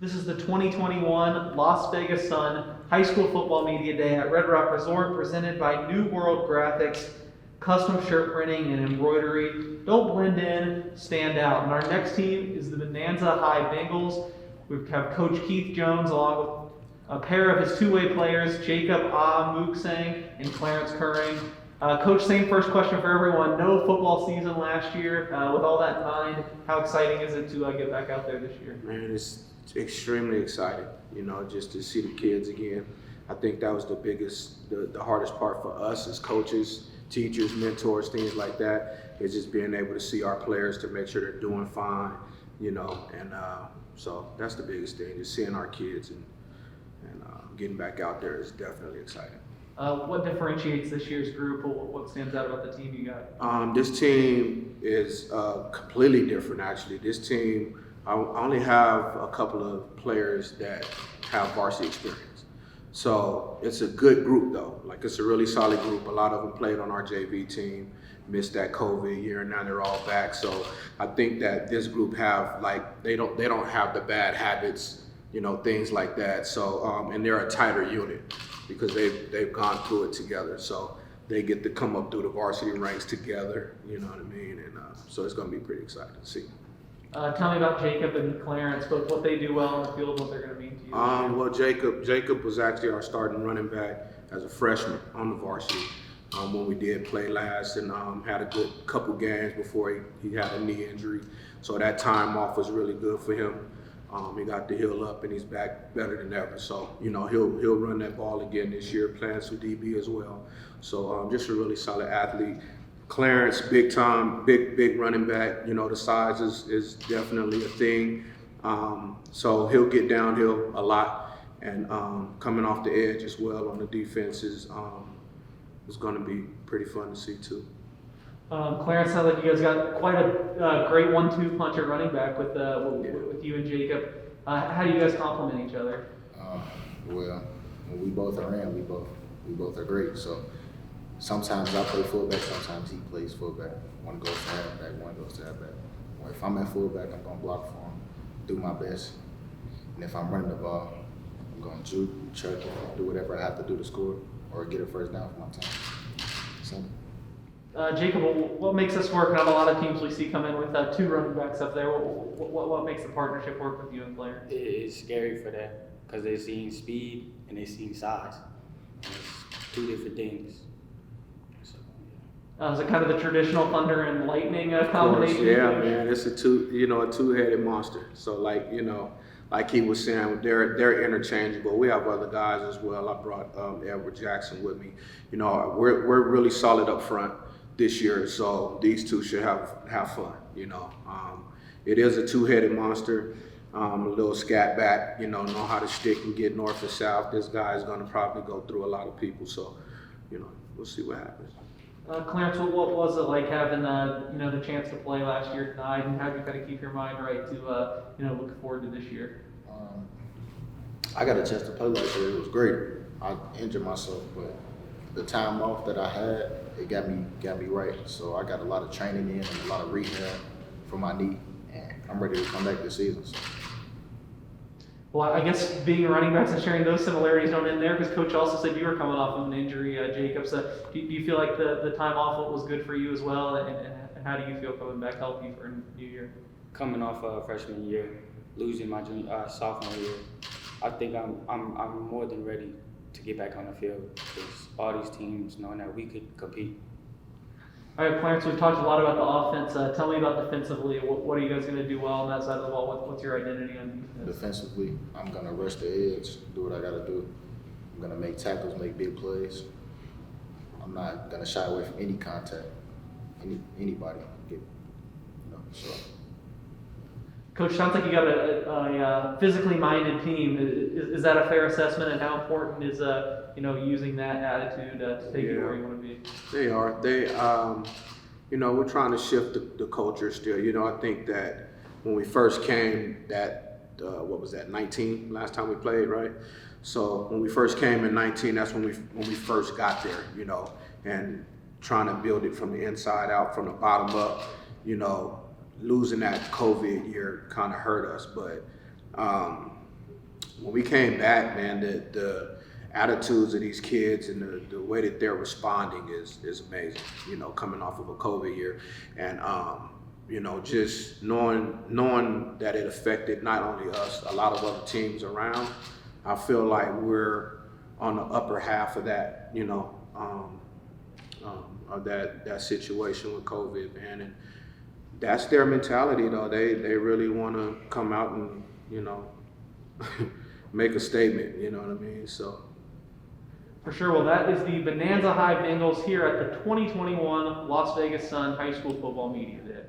This is the 2021 Las Vegas Sun High School Football Media Day at Red Rock Resort, presented by New World Graphics, custom shirt printing and embroidery. Don't blend in, stand out. And our next team is the Bonanza High Bengals. We have Coach Keith Jones along with a pair of his two-way players, Jacob Muksang and Clarence Curring. Coach, same first question for everyone. No football season last year. With all that in mind, how exciting is it to get back out there this year? Man, it's extremely exciting, just to see the kids again. I think that was the hardest part for us as coaches, teachers, mentors, things like that, is just being able to see our players to make sure they're doing fine, so that's the biggest thing, just seeing our kids and getting back out there is definitely exciting. What differentiates this year's group? What stands out about the team you got? This team is completely different, actually. This team, I only have a couple of players that have varsity experience. So it's a good group, though. Like, it's a really solid group. A lot of them played on our JV team, missed that COVID year, and now they're all back. So I think that this group they don't have the bad habits, things like that. So and they're a tighter unit because they've gone through it together. So they get to come up through the varsity ranks together. You know what I mean? And so it's going to be pretty exciting to see. Tell me about Jacob and Clarence, both what they do well on the field, what they're going to mean to you. Well, Jacob was actually our starting running back as a freshman on the varsity when we did play last, and had a good couple games before he had a knee injury. So that time off was really good for him. He got to heal up, and he's back better than ever. So he'll run that ball again this year, playing some DB as well. So just a really solid athlete. Clarence, big time, big running back. The size is definitely a thing. So he'll get downhill a lot, and coming off the edge as well on the defense is going to be pretty fun to see too. Clarence, sounds like you guys got quite a great 1-2 punch at running back with you and Jacob. How do you guys complement each other? Well, when we both are in, we both are great. So sometimes I play fullback, sometimes he plays fullback. One goes to halfback, one goes to halfback. Well, if I'm at fullback, I'm gonna block for him, do my best. And if I'm running the ball, I'm gonna juke, chuck it, do whatever I have to do to score or get a first down for my team. So. Jacob, what makes this work? Not a lot of teams we see come in with two running backs up there. What makes the partnership work with you and Claire? It's scary for them because they've seen speed and they've seen size. And it's two different things. So, Is it kind of the traditional thunder and lightning combination? Yeah, man, it's a two-headed monster. So like he was saying, they're interchangeable. We have other guys as well. I brought Edward Jackson with me. We're really solid up front this year, so these two should have fun. It is a two-headed monster. A little scat back, know how to stick and get north and south. This guy is going to probably go through a lot of people, so we'll see what happens. Clarence, what was it like having the chance to play last year tonight, and how did you kind of keep your mind right to look forward to this year? I got a chance to play last year. It was great. I injured myself, but the time off that I had, it got me right. So I got a lot of training in and a lot of rehab for my knee, and I'm ready to come back this season. So. Well, I guess being running backs and sharing those similarities don't end there, because Coach also said you were coming off of an injury, Jacob. So do you feel like the time off was good for you as well, and how do you feel coming back healthy for a new year? coming off freshman year, losing my sophomore year, I think I'm more than ready to get back on the field because all these teams knowing that we could compete. All right, Clarence, we've talked a lot about the offense. Tell me about defensively. What are you guys going to do well on that side of the ball? What's your identity on defense? Defensively, I'm going to rush the edge, do what I got to do. I'm going to make tackles, make big plays. I'm not going to shy away from any contact, anybody. So. Coach, sounds like you got a physically minded team. Is that a fair assessment? And how important is using that attitude to take you where you want to be? They are. We're trying to shift the culture still. I think that when we first came, what was that, 19 last time we played, right? So when we first came in 19, that's when we first got there, and trying to build it from the inside out, from the bottom up, losing that COVID year kind of hurt us, but when we came back, man, the attitudes of these kids and the way that they're responding is amazing. You know, coming off of a COVID year, and you know, just knowing that it affected not only us, a lot of other teams around. I feel like we're on the upper half of that, you know, of that situation with COVID, man, and that's their mentality, though. They really want to come out and, you know, make a statement. You know what I mean? So. For sure. Well, that is the Bonanza High Bengals here at the 2021 Las Vegas Sun High School Football Media Day.